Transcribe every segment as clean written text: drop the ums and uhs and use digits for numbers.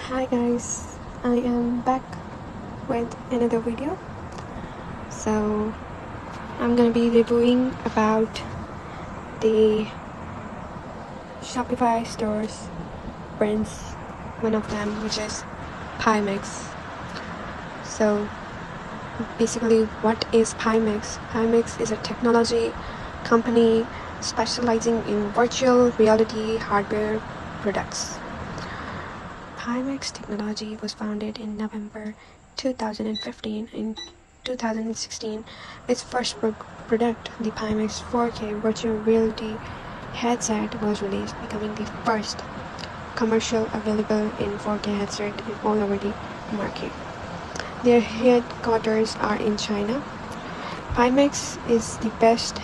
Hi guys, I am back with another video. So I'm gonna be reviewing about the Shopify stores brands, one of them which is Pimax. So basically, what is Pimax? Pimax is a technology company specializing in virtual reality hardware products. Pimax Technology was founded in November 2015. In 2016, its first product, the Pimax 4K virtual reality headset, was released, becoming the first commercial available in 4K headset in all over the market. Their headquarters are in China. Pimax has the best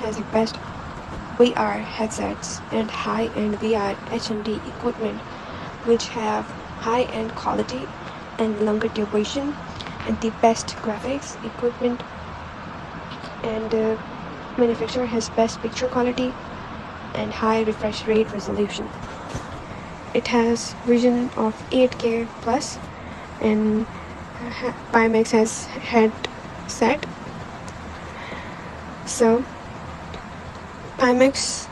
VR headsets and high-end VR HMD equipment, which have high-end quality and longer duration, and the best graphics equipment, and the manufacturer has best picture quality and high refresh rate resolution. It has vision of 8K plus, and Pimax has headset. So Pimax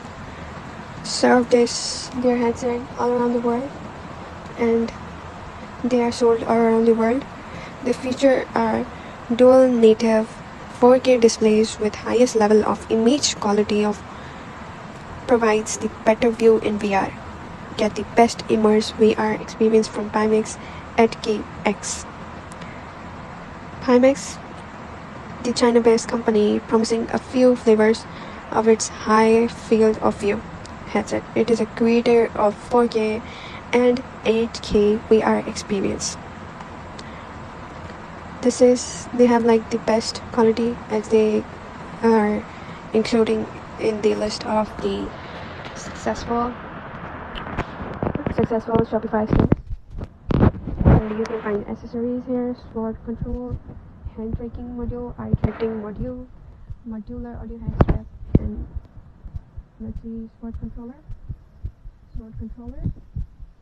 serve their headset all around the world, and they are sold all around the world. The features are dual native 4K displays with highest level of image quality provides the better view in VR. Get the best immersive VR experience from Pimax at KX. Pimax, the China-based company, promising a few flavors of its high field of view headset. It is a creator of 4K and 8K VR experience. They have like the best quality, as they are including in the list of the successful Shopify stores. And you can find accessories here: sword control, hand tracking module, eye tracking module, modular audio head strap, and let's see, sword controller.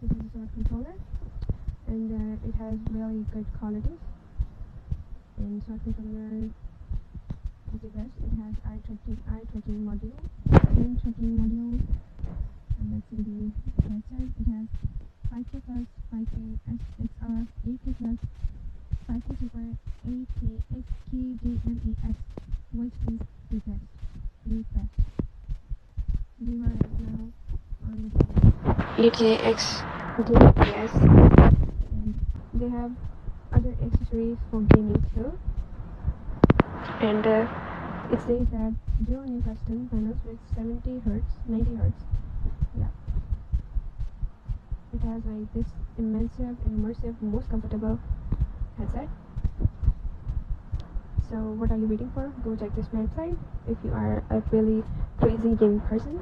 This is a sword controller, and it has really good quality. And sword controller is the best. It has eye tracking module, hand tracking module, and let's see the headset. It has 5K plus, 5K SXR, 8K plus, 5K super, 8K XKDMAS, which is the best. We are right now on the 8K XDMAS, and they have other accessories for gaming too. And it says that dual new custom panels with 70 hertz, 90 hertz. Yeah. It has like this immersive, most comfortable headset. So what are you waiting for? Go check this website if you are a really crazy gaming person.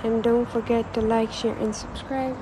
And don't forget to like, share, and subscribe.